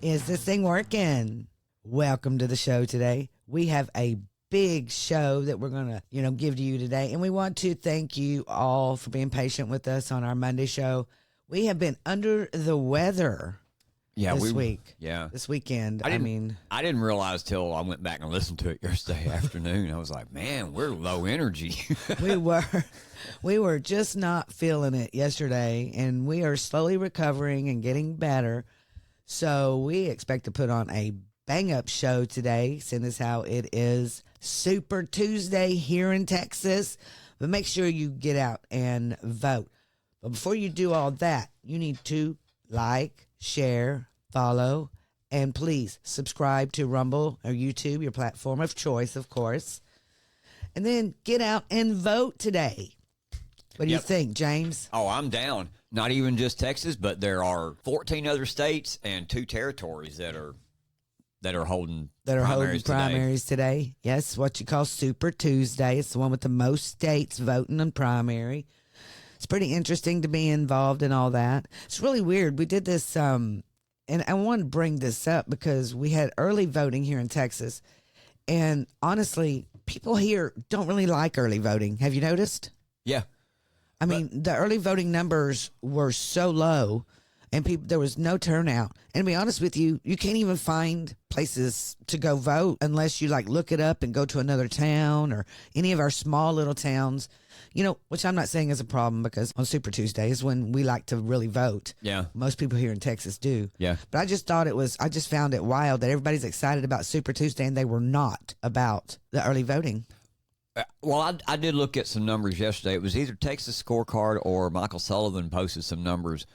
Is this thing working? Welcome to the show today. We have a big show that we're going to, give to you today. And we want to thank you all for being patient with us on our Monday show. We have been under the weather this week. Yeah. This weekend. I didn't realize till I went back and listened to it yesterday afternoon. I was like, man, we're low energy. We were just not feeling it yesterday, and we are slowly recovering and getting better. So we expect to put on a bang-up show today, seeing as how it is Super Tuesday here in Texas. But make sure you get out and vote. But before you do all that, you need to like, share, follow, and please subscribe to Rumble or YouTube, your platform of choice, of course. And then get out and vote today. What do you think, James? Oh, I'm down. Not even just Texas, but there are 14 other states and 2 territories that are holding primaries today. Yes, what you call Super Tuesday. It's the one with the most states voting on primary. It's pretty interesting to be involved in all that. It's really weird. We did this, and I want to bring this up because we had early voting here in Texas. And honestly, people here don't really like early voting. Have you noticed? Yeah. I mean, the early voting numbers were so low, and there was no turnout. And to be honest with you, you can't even find places to go vote unless you look it up and go to another town or any of our small little towns, which I'm not saying is a problem because on Super Tuesday is when we like to really vote. Yeah. Most people here in Texas do. Yeah. But I just found it wild that everybody's excited about Super Tuesday and they were not about the early voting. Well, I did look at some numbers yesterday. It was either Texas Scorecard or Michael Sullivan posted some numbers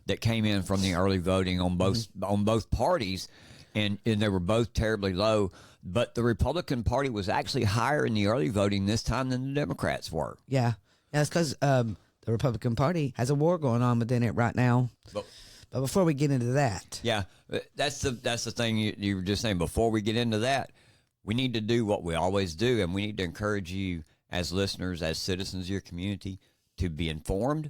that came in from the early voting on both parties, and they were both terribly low. But the Republican Party was actually higher in the early voting this time than the Democrats were. Yeah, it's because the Republican Party has a war going on within it right now. But before we get into that, yeah, that's the thing you were just saying. Before we get into that, we need to do what we always do, and we need to encourage you as listeners, as citizens of your community, to be informed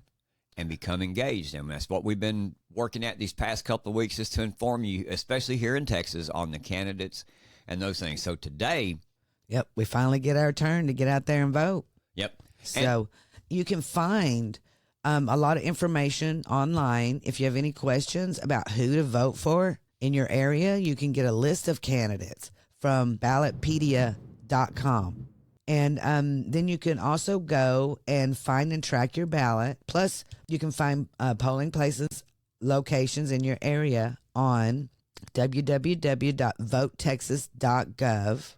and become engaged. And that's what we've been working at these past couple of weeks, is to inform you, especially here in Texas, on the candidates and those things. So today... Yep, we finally get our turn to get out there and vote. Yep. So you can find a lot of information online. If you have any questions about who to vote for in your area, you can get a list of candidates from ballotpedia.com. And then you can also go and find and track your ballot. Plus, you can find polling places, locations in your area on www.votetexas.gov.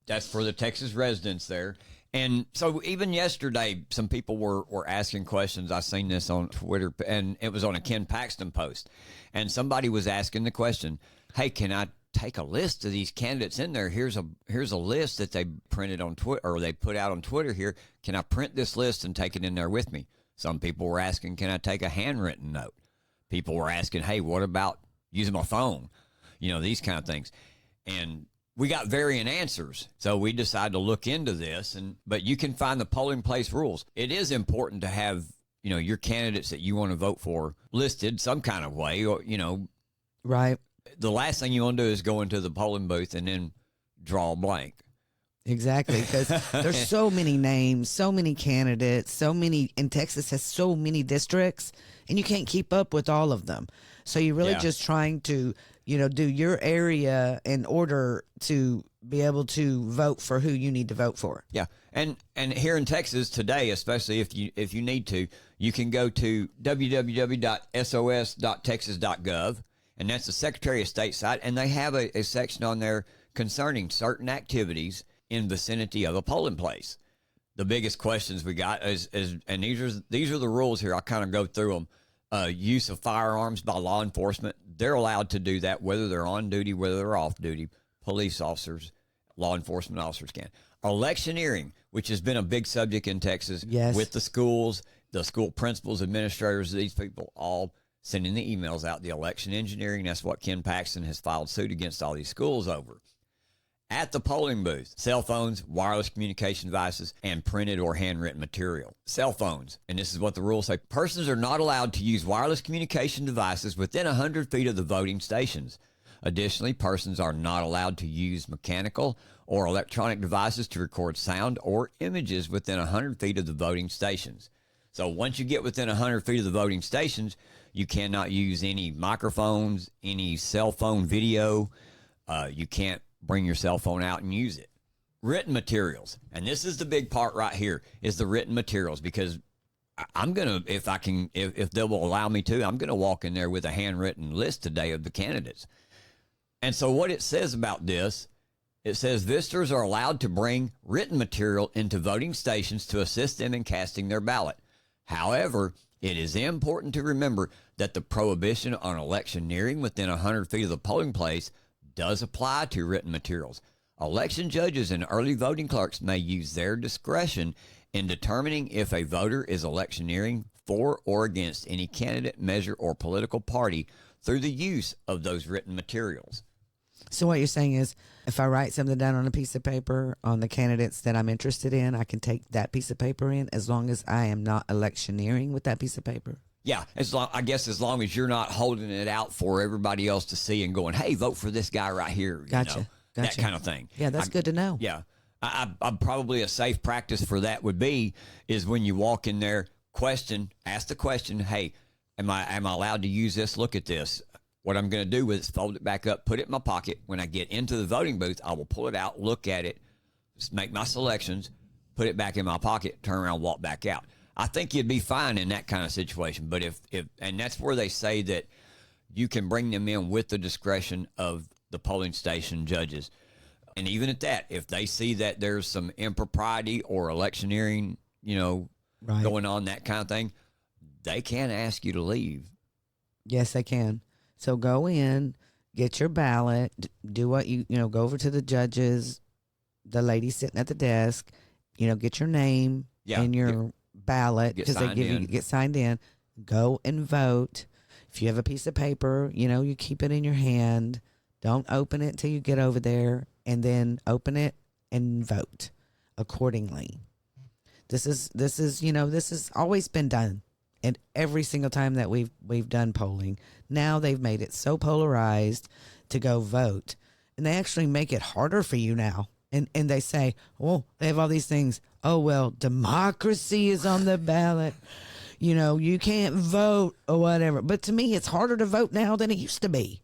That's for the Texas residents there. And so even yesterday, some people were asking questions. I seen this on Twitter, and it was on a Ken Paxton post. And somebody was asking the question, hey, can I take a list of these candidates in there? Here's a list that they printed on Twitter, or they put out on Twitter here. Can I print this list and take it in there with me? Some people were asking, can I take a handwritten note? People were asking, hey, what about using my phone? These kind of things. And we got varying answers. So we decided to look into this, but you can find the polling place rules. It is important to have, your candidates that you want to vote for listed some kind of way, or, Right. The last thing you want to do is go into the polling booth and then draw a blank. Exactly, because there's so many names, so many candidates, and Texas has so many districts, and you can't keep up with all of them. So you're really just trying to, do your area in order to be able to vote for who you need to vote for. Yeah, and here in Texas today, especially if you need to, you can go to www.sos.texas.gov. And that's the Secretary of State site, and they have a section on there concerning certain activities in vicinity of a polling place. The biggest questions we got is and these are the rules here. I'll kind of go through them. Use of firearms by law enforcement. They're allowed to do that whether they're on duty, whether they're off duty. Police officers, law enforcement officers can. Electioneering, which has been a big subject in Texas with the schools, the school principals, administrators, these people all sending the emails out, the election engineering. That's what Ken Paxton has filed suit against all these schools over. At the polling booth, cell phones, wireless communication devices, and printed or handwritten material. Cell phones, and this is what the rules say, persons are not allowed to use wireless communication devices within 100 feet of the voting stations. Additionally, persons are not allowed to use mechanical or electronic devices to record sound or images within 100 feet of the voting stations. So once you get within 100 feet of the voting stations, you cannot use any microphones, any cell phone video. You can't bring your cell phone out and use it. Written materials. And this is the big part right here, is the written materials, because I'm going to, if they will allow me to, I'm going to walk in there with a handwritten list today of the candidates. And so what it says about this, it says visitors are allowed to bring written material into voting stations to assist them in casting their ballot. However, it is important to remember that the prohibition on electioneering within 100 feet of the polling place does apply to written materials. Election judges and early voting clerks may use their discretion in determining if a voter is electioneering for or against any candidate, measure, or political party through the use of those written materials. So what you're saying is, if I write something down on a piece of paper on the candidates that I'm interested in, I can take that piece of paper in as long as I am not electioneering with that piece of paper? Yeah, as long as you're not holding it out for everybody else to see and going, hey, vote for this guy right here. Gotcha. That kind of thing. Yeah, that's good to know. Yeah. I'm probably a safe practice for that would be is when you walk in there, ask the question, hey, am I allowed to use this? Look at this. What I'm going to do is fold it back up, put it in my pocket. When I get into the voting booth, I will pull it out, look at it, just make my selections, put it back in my pocket, turn around, walk back out. I think you'd be fine in that kind of situation. But and that's where they say that you can bring them in with the discretion of the polling station judges. And even at that, if they see that there's some impropriety or electioneering, Right. going on, that kind of thing, they can ask you to leave. Yes, they can. So go in, get your ballot, do what go over to the judges, the lady sitting at the desk, get your name and your ballot, because they get signed in. Go and vote. If you have a piece of paper, you keep it in your hand. Don't open it till you get over there, and then open it and vote accordingly. This has always been done. And every single time that we've done polling, now they've made it so polarized to go vote. And they actually make it harder for you now. And they say, oh, they have all these things. Oh, well, democracy is on the ballot. You can't vote or whatever. But to me, it's harder to vote now than it used to be.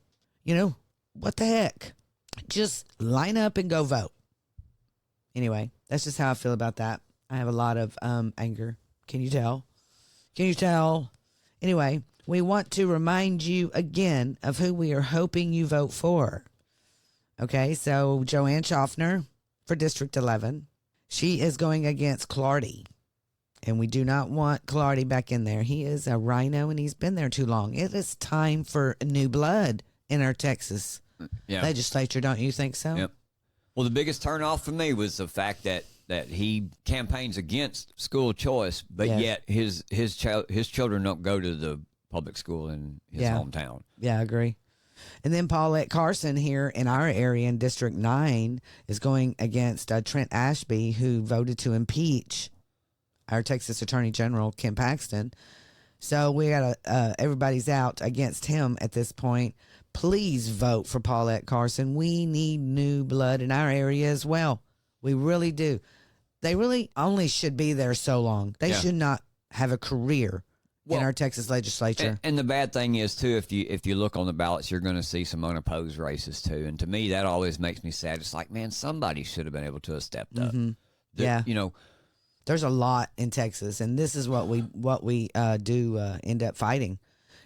What the heck? Just line up and go vote. Anyway, that's just how I feel about that. I have a lot of anger. Can you tell? Anyway, we want to remind you again of who we are hoping you vote for. Okay, so Joanne Schaffner for District 11. She is going against Clardy. And we do not want Clardy back in there. He is a rhino and he's been there too long. It is time for new blood in our Texas legislature, don't you think so? Yep. Well, the biggest turnoff for me was the fact that he campaigns against school choice, but yet his children don't go to the public school in his hometown. Yeah, I agree. And then Paulette Carson here in our area in District 9 is going against Trent Ashby, who voted to impeach our Texas Attorney General, Kim Paxton. So we got everybody's out against him at this point. Please vote for Paulette Carson. We need new blood in our area as well. We really do. They really only should be there so long. They should not have a career in our Texas legislature. And the bad thing is, too, if you look on the ballots, you're going to see some unopposed races, too. And to me, that always makes me sad. It's like, man, somebody should have been able to have stepped up. There's a lot in Texas, and this is what we do end up fighting,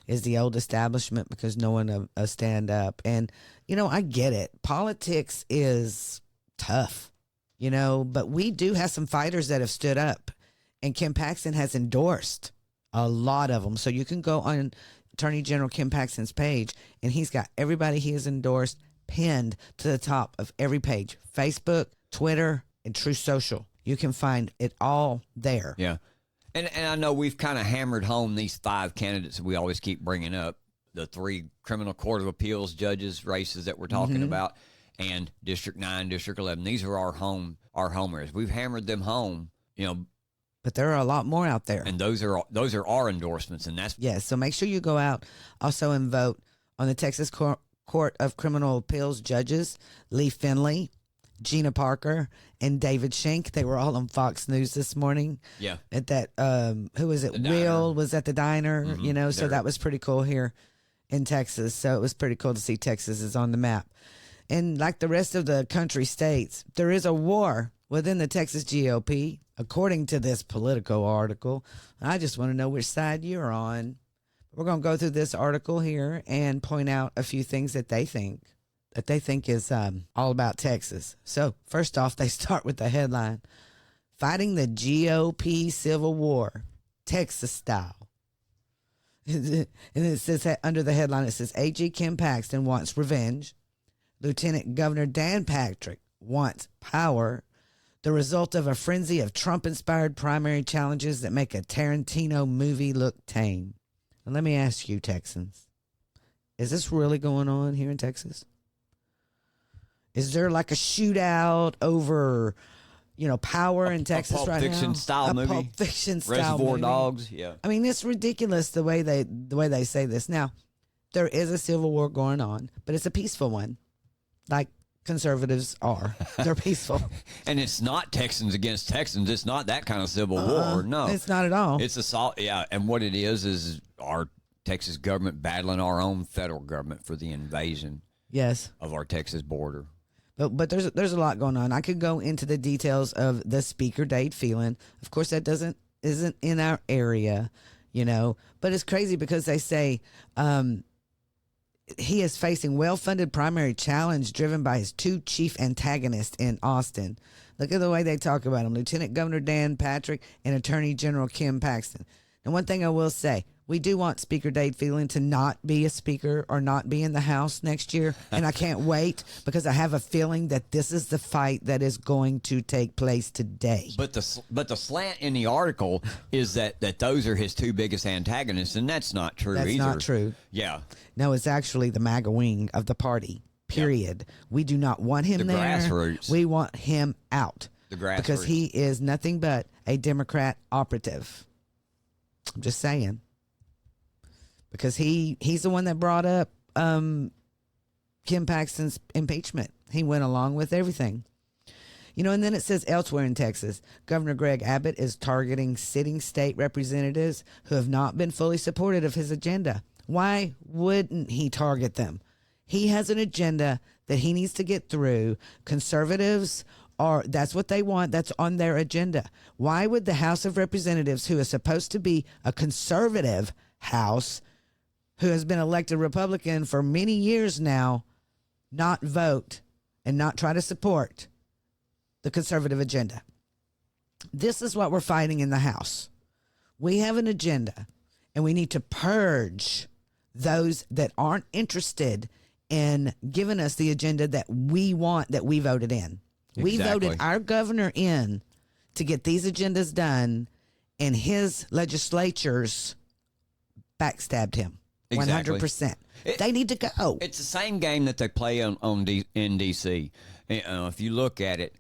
is the old establishment, because no one stand up. And, I get it. Politics is tough, but we do have some fighters that have stood up, and Kim Paxton has endorsed a lot of them. So you can go on Attorney General Kim Paxton's page, and he's got everybody he has endorsed pinned to the top of every page: Facebook, Twitter, and True Social. You can find it all there. Yeah. And I know we've kind of hammered home these 5 candidates that we always keep bringing up, the 3 criminal court of appeals judges races that we're talking about, and District 9, District 11. These are our homers. We've hammered them home, But there are a lot more out there. And those are our endorsements, and that's so make sure you go out also and vote on the Texas Court Court of Criminal Appeals judges, Lee Finley, Gina Parker, and David Schenck. They were all on Fox News this morning. Yeah. At that, who was it? The Will diner. was at the diner, so There. that was pretty cool here in Texas. So it was pretty cool to see Texas is on the map. And like the rest of the country states, there is a war within the Texas GOP, according to this Politico article. I just want to know which side you're on. We're going to go through this article here and point out a few things that they think is all about Texas. So first off, they start with the headline, Fighting the GOP Civil War, Texas Style. And it says, under the headline, it says, AG Kim Paxton wants revenge. Lieutenant Governor Dan Patrick wants power. The result of a frenzy of Trump-inspired primary challenges that make a Tarantino movie look tame. And let me ask you, Texans, is this really going on here in Texas? Is there like a shootout over, power in Texas right now? Pulp Fiction style movie. Pulp Fiction style Reservoir movie. Dogs. Yeah. I mean, it's ridiculous the way they say this. Now, there is a civil war going on, but it's a peaceful one, like conservatives are. They're peaceful. And it's not Texans against Texans. It's not that kind of civil war. No, it's not at all. It's assault. Yeah, and what it is our Texas government battling our own federal government for the invasion. Yes. Of our Texas border. But there's a lot going on. I could go into the details of the Speaker Dade feeling. Of course, that isn't in our area, But it's crazy because they say he is facing well-funded primary challenge driven by his two chief antagonists in Austin. Look at the way they talk about him. Lieutenant Governor Dan Patrick and Attorney General Kim Paxton. And one thing I will say, we do want Speaker Dade Phelan to not be a speaker or not be in the House next year. And I can't wait because I have a feeling that this is the fight that is going to take place today. But the slant in the article is that those are his two biggest antagonists, and that's not true either. That's not true. Yeah. No, it's actually the MAGA wing of the party, period. Yep. We do not want him there. Grassroots. We want him out. The grassroots. Because he is nothing but a Democrat operative. I'm just saying. Because he's the one that brought up Kim Paxton's impeachment. He went along with everything. And then it says elsewhere in Texas, Governor Greg Abbott is targeting sitting state representatives who have not been fully supportive of his agenda. Why wouldn't he target them? He has an agenda that he needs to get through. Conservatives that's what they want. That's on their agenda. Why would the House of Representatives, who is supposed to be a conservative house, who has been elected Republican for many years now, not vote and not try to support the conservative agenda? This is what we're fighting in the House. We have an agenda, and we need to purge those that aren't interested in giving us the agenda that we want, that we voted in. Exactly. We voted our governor in to get these agendas done, and his legislatures backstabbed him. Exactly. 100%. They need to go. It's the same game that they play in D.C. If you look at it,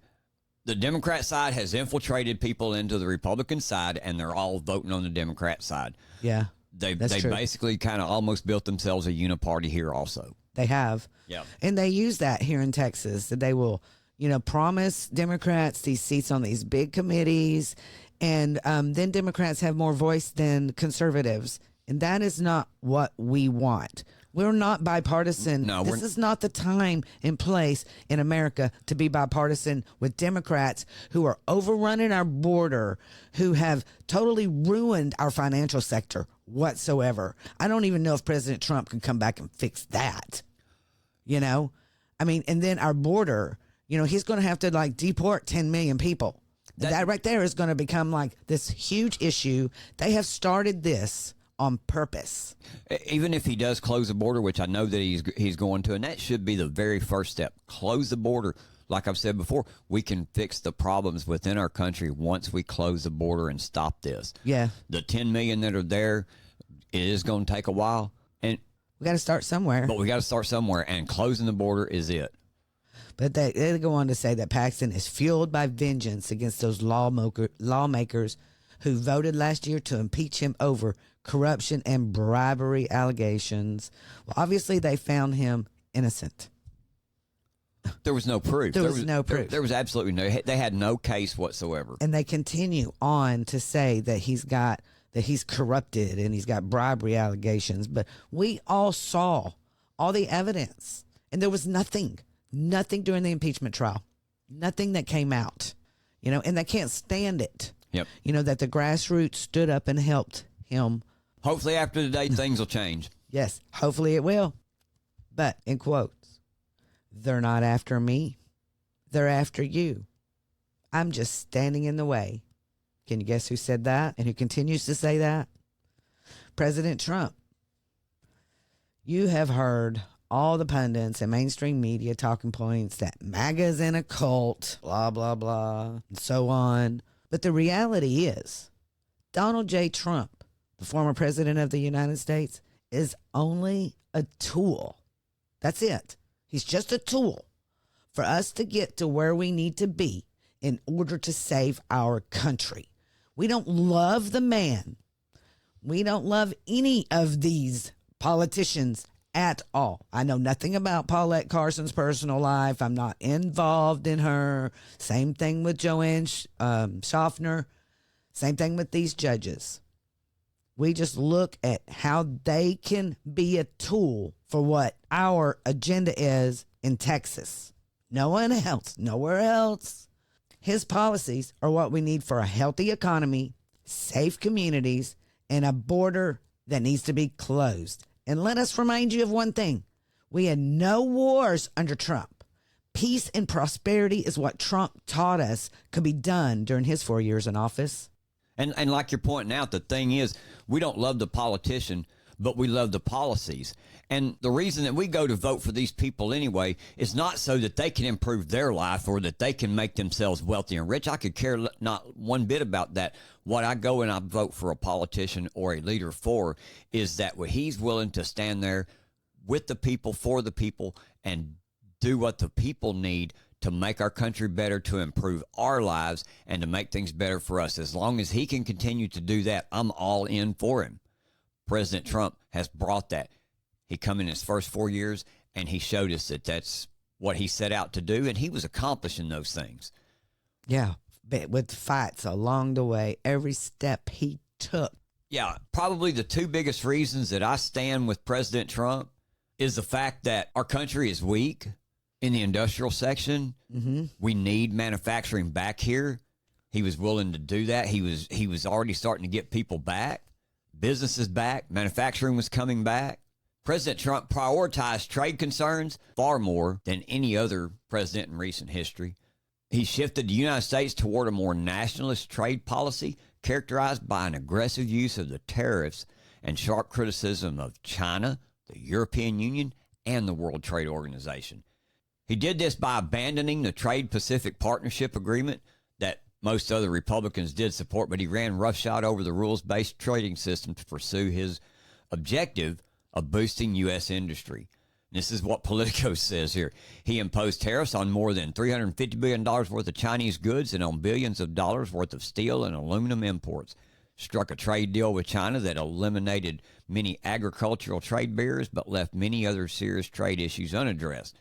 the Democrat side has infiltrated people into the Republican side, and they're all voting on the Democrat side. Yeah, they basically kind of almost built themselves a uniparty here also. They have. Yeah. And they use that here in Texas, that they will, promise Democrats these seats on these big committees, and then Democrats have more voice than conservatives. And that is not what we want. We're not bipartisan. No, this is not the time and place in America to be bipartisan with Democrats who are overrunning our border, who have totally ruined our financial sector whatsoever. I don't even know if President Trump can come back and fix that. And then our border, he's going to have to deport 10 million people. That right there is going to become this huge issue. They have started this on purpose. Even if he does close the border, which I know that he's going to, and that should be the very first step. Close the border. Like I've said before, we can fix the problems within our country once we close the border and stop this. Yeah. The 10 million that are there, it is going to take a while. And we got to start somewhere. But we got to start somewhere, and closing the border is it. But they go on to say that Paxton is fueled by vengeance against those lawmakers who voted last year to impeach him over corruption and bribery allegations. Well, obviously they found him innocent. There was no proof. There was no proof. There was absolutely no. They had no case whatsoever. And they continue on to say that he's corrupted and he's got bribery allegations. But we all saw all the evidence, and there was nothing during the impeachment trial, nothing that came out, and they can't stand it. Yep. That the grassroots stood up and helped him. Hopefully after today things will change. Yes, hopefully it will. But in quotes, they're not after me. They're after you. I'm just standing in the way. Can you guess who said that and who continues to say that? President Trump. You have heard all the pundits and mainstream media talking points that MAGA's in a cult, blah, blah, blah, and so on. But the reality is, Donald J. Trump, the former president of the United States, is only a tool. That's it. He's just a tool for us to get to where we need to be in order to save our country. We don't love the man. We don't love any of these politicians at all. I know nothing about Paulette Carson's personal life. I'm not involved in her. Same thing with Joanne Schaffner. Same thing with these judges. We just look at how they can be a tool for what our agenda is in Texas. No one else, nowhere else. His policies are what we need for a healthy economy, safe communities, and a border that needs to be closed. And let us remind you of one thing. We had no wars under Trump. Peace and prosperity is what Trump taught us could be done during his 4 years in office. And like you're pointing out, the thing is, we don't love the politician, but we love the policies. And the reason that we go to vote for these people anyway is not so that they can improve their life or that they can make themselves wealthy and rich. I could care not one bit about that. What I go and I vote for a politician or a leader for is that he's willing to stand there with the people, for the people, and do what the people need to make our country better, to improve our lives, and to make things better for us. As long as he can continue to do that, I'm all in for him. President Trump has brought that. He come in his first 4 years, and he showed us that that's what he set out to do, and he was accomplishing those things. Yeah, but with fights along the way, every step he took. Yeah, probably the two biggest reasons that I stand with President Trump is the fact that our country is weak in the industrial section. Mm-hmm. We need manufacturing back here. He was willing to do that. He was already starting to get people back, businesses back, manufacturing was coming back. President Trump prioritized trade concerns far more than any other president in recent history. He shifted the United States toward a more nationalist trade policy characterized by an aggressive use of the tariffs and sharp criticism of China, the European Union, and the World Trade Organization. He did this by abandoning the Trade-Pacific Partnership Agreement that most other Republicans did support, but he ran roughshod over the rules-based trading system to pursue his objective of boosting U.S. industry. This is what Politico says here. He imposed tariffs on more than $350 billion worth of Chinese goods and on billions of dollars worth of steel and aluminum imports. Struck a trade deal with China that eliminated many agricultural trade barriers but left many other serious trade issues unaddressed.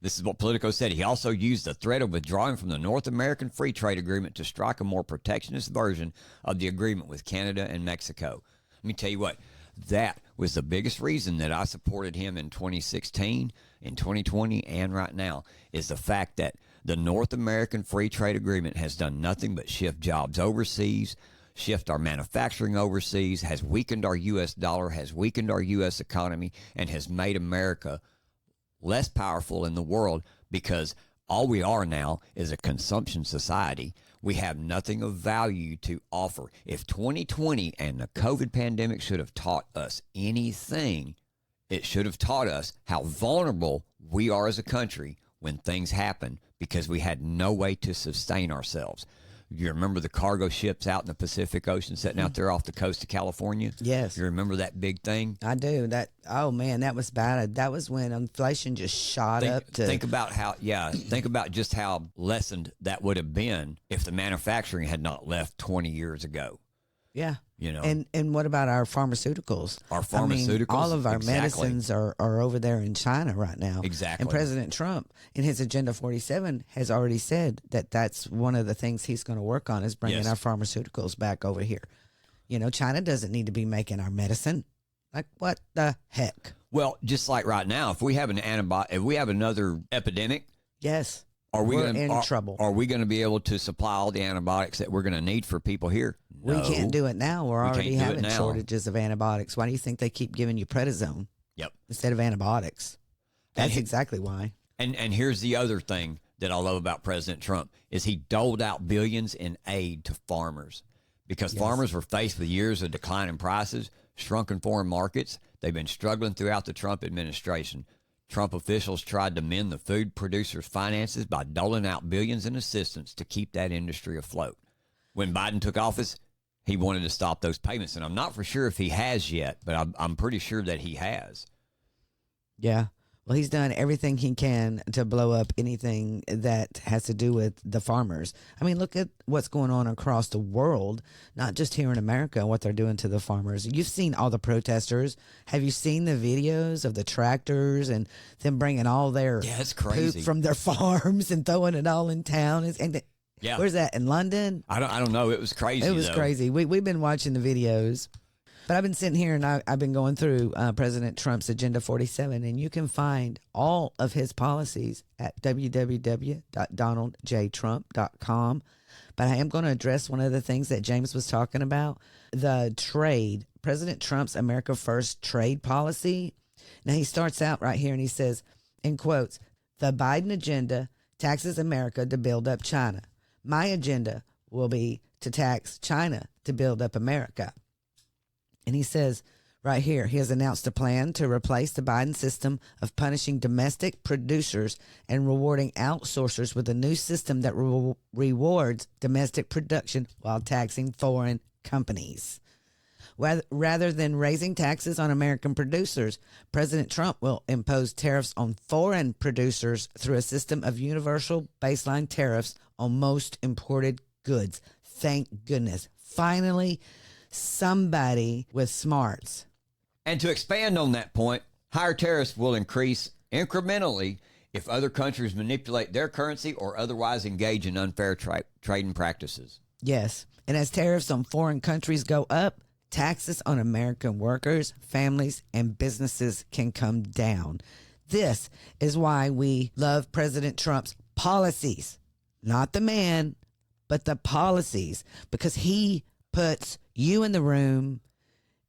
This is what Politico said. He also used the threat of withdrawing from the North American Free Trade Agreement to strike a more protectionist version of the agreement with Canada and Mexico. Let me tell you what, that was the biggest reason that I supported him in 2016, in 2020, and right now, is the fact that the North American Free Trade Agreement has done nothing but shift jobs overseas, shift our manufacturing overseas, has weakened our U.S. dollar, has weakened our U.S. economy, and has made America less powerful in the world, because all we are now is a consumption society. We have nothing of value to offer. If 2020 and the COVID pandemic should have taught us anything, it should have taught us how vulnerable we are as a country when things happen, because we had no way to sustain ourselves. You remember the cargo ships out in the Pacific Ocean sitting out there off the coast of California? Yes. You remember that big thing? I do. Oh man, that was bad. That was when inflation just shot up to... Think about just how lessened that would have been if the manufacturing had not left 20 years ago. Yeah. You know, And what about our pharmaceuticals? our pharmaceuticals, all of our exactly. medicines are over there in China right now. Exactly. And President Trump, in his Agenda 47, has already said that that's one of the things he's going to work on is bringing Yes. our pharmaceuticals back over here. You know, China doesn't need to be making our medicine. Like, what the heck? Well, just like right now, if we have if we have another epidemic, Yes. are we We're gonna, in are, trouble. Are we going to be able to supply all the antibiotics that we're going to need for people here? We No. can't do it now. We're We already can't do it having now. shortages of antibiotics. Why do you think they keep giving you prednisone Yep. instead of antibiotics? That's he- exactly why. And here's the other thing that I love about President Trump is he doled out billions in aid to farmers because farmers were faced with years of declining prices, shrunken foreign markets. They've been struggling throughout the Trump administration. Trump officials tried to mend the food producers' finances by doling out billions in assistance to keep that industry afloat. When Biden took office, he wanted to stop those payments, and I'm not for sure if he has yet, but I'm pretty sure that he has. Yeah. Well, he's done everything he can to blow up anything that has to do with the farmers. I mean, look at what's going on across the world, not just here in America, what they're doing to the farmers. You've seen all the protesters. Have you seen the videos of the tractors and them bringing all their it's crazy poop from their farms and throwing it all in town? Yeah. Where's that, in London? I don't know. It was crazy. It was though. crazy. We've been watching the videos. But I've been sitting here and I've been going through President Trump's Agenda 47, and you can find all of his policies at www.donaldjtrump.com. But I am going to address one of the things that James was talking about, the trade. President Trump's America First trade policy. Now, he starts out right here and he says, in quotes, the Biden agenda taxes America to build up China. My agenda will be to tax China to build up America. And he says right here, he has announced a plan to replace the Biden system of punishing domestic producers and rewarding outsourcers with a new system that rewards domestic production while taxing foreign companies. Rather than raising taxes on American producers, President Trump will impose tariffs on foreign producers through a system of universal baseline tariffs on most imported goods. Thank goodness. Finally, somebody with smarts. And to expand on that point, higher tariffs will increase incrementally if other countries manipulate their currency or otherwise engage in unfair trading practices. Yes. And as tariffs on foreign countries go up, taxes on American workers, families, and businesses can come down. This is why we love President Trump's policies. Not the man, but the policies. Because he puts you in the room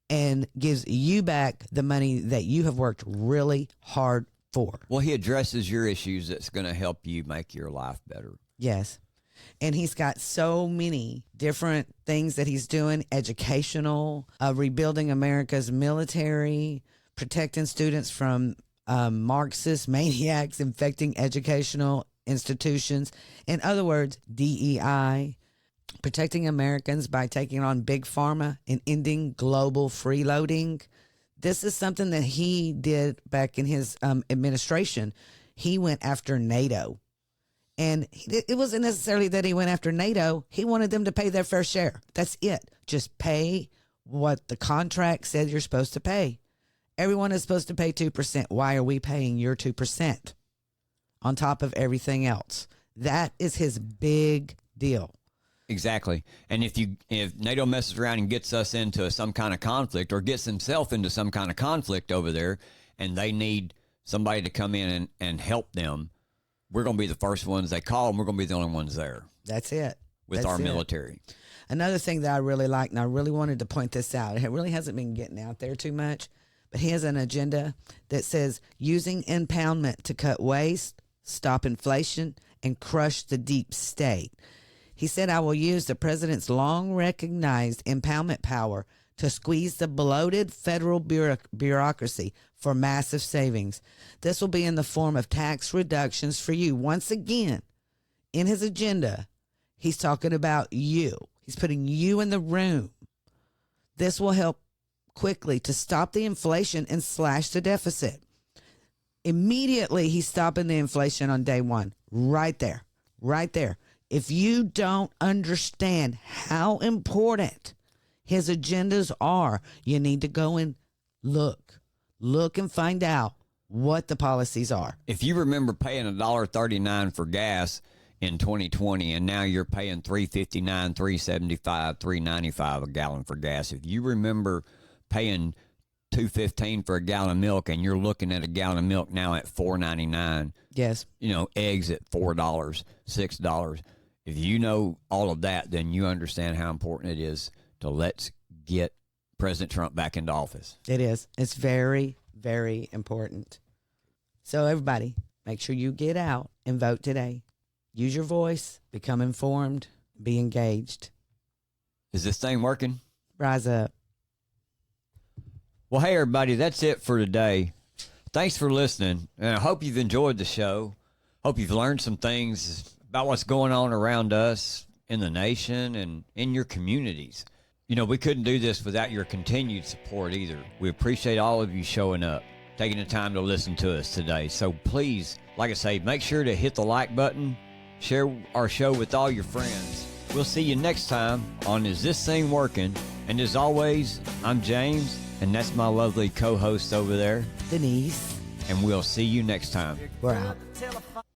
and gives you back the money that you have worked really hard for. Well, he addresses your issues that's going to help you make your life better. Yes. And he's got so many different things that he's doing, educational, rebuilding America's military, protecting students from Marxist maniacs infecting educational institutions. In other words, DEI, protecting Americans by taking on big pharma and ending global freeloading. This is something that he did back in his administration. He went after NATO. And it wasn't necessarily that he went after NATO. He wanted them to pay their fair share. That's it. Just pay what the contract said you're supposed to pay. Everyone is supposed to pay 2%. Why are we paying your 2% on top of everything else? That is his big deal. Exactly. And if NATO messes around and gets us into some kind of conflict or gets himself into some kind of conflict over there and they need somebody to come in and help them, we're going to be the first ones they call, and we're going to be the only ones there. That's it. With our military. Another thing that I really like, and I really wanted to point this out, it really hasn't been getting out there too much, but he has an agenda that says using impoundment to cut waste, stop inflation, and crush the deep state. He said, I will use the president's long-recognized impoundment power to squeeze the bloated federal bureaucracy for massive savings. This will be in the form of tax reductions for you. Once again, in his agenda, he's talking about you. He's putting you in the room. This will help quickly to stop the inflation and slash the deficit. Immediately, he's stopping the inflation on day one. Right there. Right there. If you don't understand how important his agendas are. You need to go and look and find out what the policies are. If you remember paying $1.39 for gas in 2020, and now you're paying $3.59, $3.75, $3.95 a gallon for gas. If you remember paying $2.15 for a gallon of milk, and you're looking at a gallon of milk now at $4.99. Yes. Eggs at $4, $6. If you know all of that, then you understand how important it is to let's get President Trump back into office. It is. It's very, very important. So everybody, make sure you get out and vote today. Use your voice, become informed, be engaged. Is this thing working? Rise up. Well, hey, everybody, that's it for today. Thanks for listening, and I hope you've enjoyed the show. Hope you've learned some things about what's going on around us in the nation and in your communities. We couldn't do this without your continued support either. We appreciate all of you showing up, taking the time to listen to us today. So please, like I say, make sure to hit the like button, share our show with all your friends. We'll see you next time on Is This Thing Working? And as always, I'm James, and that's my lovely co-host over there, Denise. and we'll see you next time. We're out.